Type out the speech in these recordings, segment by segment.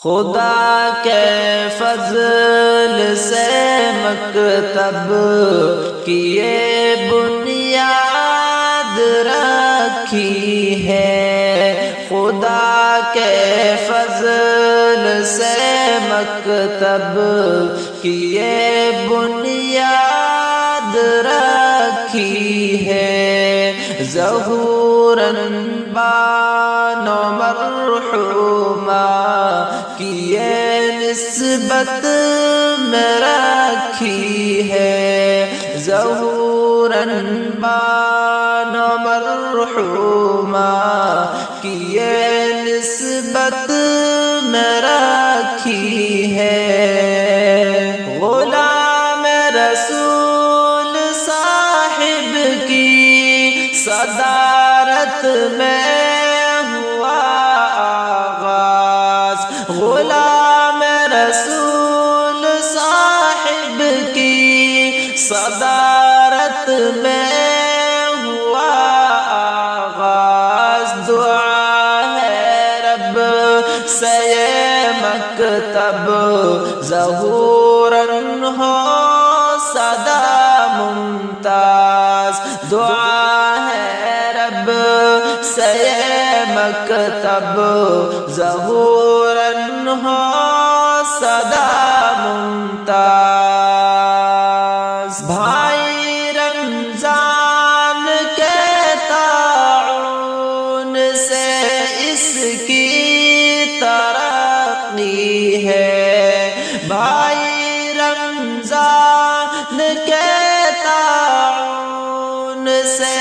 خدا کے فضل سے مکتب کی یہ بنیاد رکھی ہے، خدا کے فضل سے مکتب کی یہ بنیاد رکھی ہے، ظہوراً بانو مرحوما کی یہ نسبت میں رکھی ہے، ظہوراً بانو مرحوما کی یہ نسبت میں رکھی ہے، غلام رسول صاحب کی صدارت میں ہوا آغاز، غلام رسول صاحب کی صدارت میں ہوا آغاز، دعا ہے رب سے یہ مکتب ظہوراً ہو سدا ممتاز، دعا ہے رب سے یہ مکتب ظہوراً ہو سدا ممتاز۔ بھائی رمضان کے تعاون سے اس کی ترقی ہے، بھائی رمضان کے تعاون سے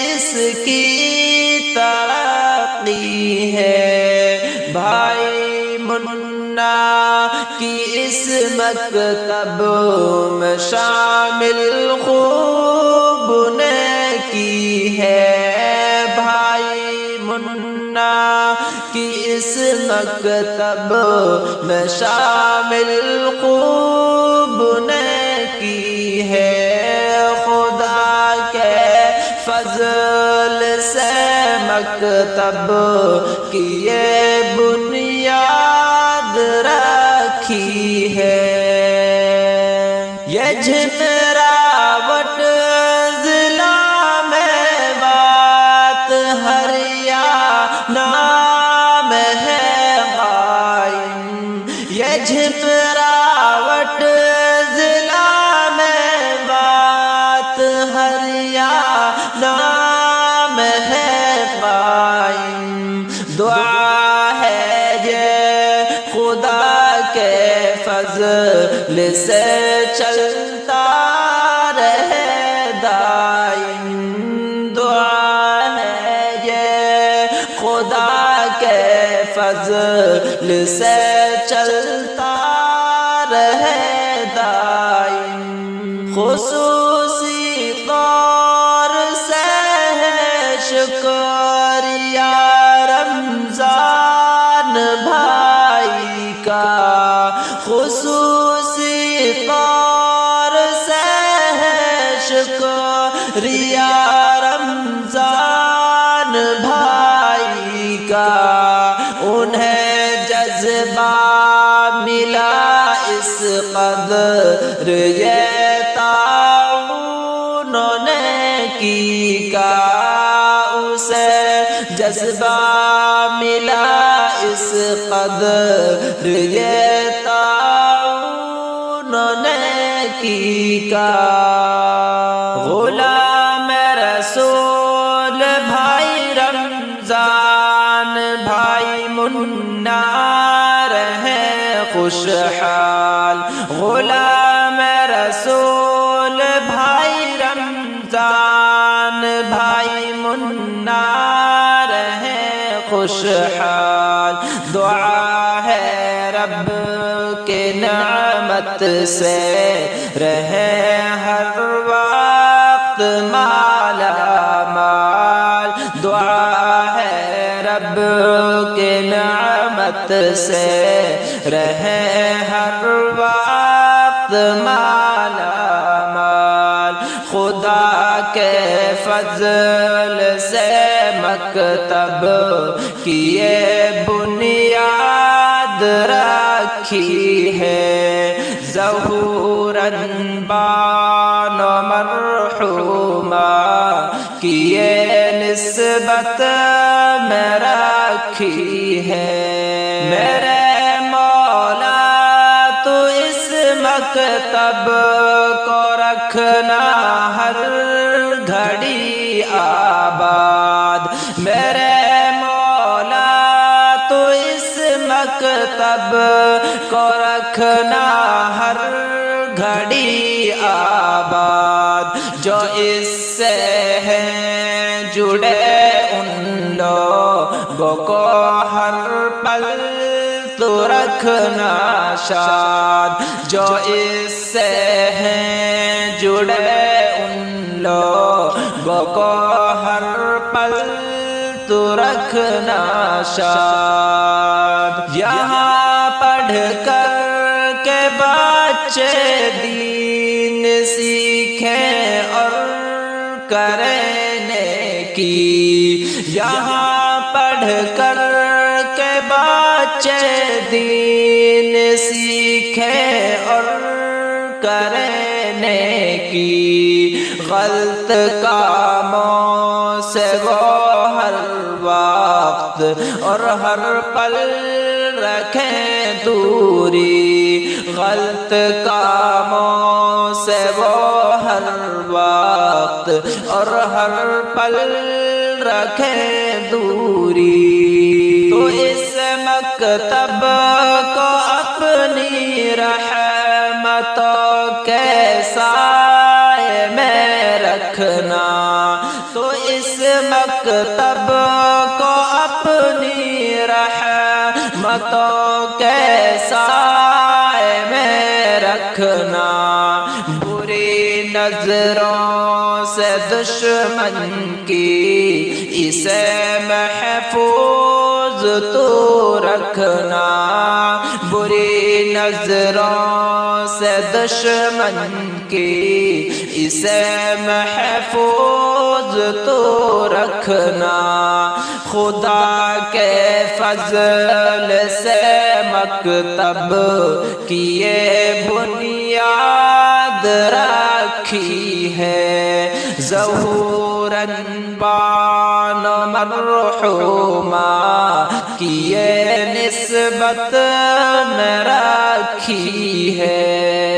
اس کی ترقی ہے، بھائی منا کی اس مکتب میں شامل خوب نے کی ہے، بھائی منا کی اس مکتب میں شامل خوب نے کی ہے، خدا کے فضل سے مکتب کی یہ بنیاد رکھی ہے، یہ جھمراوٹ ضلع میں بات ہریانہ میں ہے قائم، یہ جھمراوٹ ضلع میں بات ہریانہ میں ہے قائم، دعا ہے یہ خدا کے فضل سے چلتا رہے دائم، دعا ہے یہ خدا کے فضل سے چلتا رہے دائم، خصوصی طور سے ہے شکریہ رمضان بھائی کا، خصوصی طور سے ہے شکریہ رمضان بھائی کا، انہیں جذبہ ملا اس قدر یہ تعاون نے کی کا، اسے جذبہ ملا اس قدر یہ تعاون نے کی کا، غلام رسول بھائی رمضان بھائی منا رہے خوشحال، غلام رسول بھائی رمضان بھائی منا رہے خوشحال، دعا ہے رب کے نعمت سے رہے ہر وقت مالا مال، دعا ہے رب کے نعمت سے رہے ہر وقت مالا مال، خدا کے فضل سے مکتب کی یہ بنیاد رکھی ہے ظہوراً بانو مرحوما کی یہ نسبت میں رکھی ہے میرے مولا تو اس مکتب کو رکھنا ہر گھڑی آباد میرے مولا تو اس مکتب کو رکھنا ہر گھڑی آباد جو اس سے ہیں جڑے ان لوگوں کو ہر پل تو رکھنا شاد جو اس سے ہیں جڑے ان لوگوں کو ہر پل تو رکھنا شاد یہاں پڑھ کر کے بچے دین سیکھیں اور کریں نیکی یہاں پڑھ کر کے بچے دین سیکھیں اور کریں نیکی غلط کاموں سے وہ ہر وقت اور ہر پل رکھیں دوری غلط کاموں سے وہ ہر وقت اور ہر پل رکھیں دوری تو اس مکتب کو اپنی رحمتوں کے سائے میں رکھنا تو اس مکتب کو اپنی رحمتوں کے سائے میں رکھنا بری نظروں سے دشمن کی اسے محفوظ تو رکھنا بری نظروں سے دشمن کی اسے محفوظ تو رکھنا خدا کے فضل سے مکتب کی یہ بنیاد رکھی ہے ظہوراً بانو مرحوما کی یہ نسبت میں رکھی ہے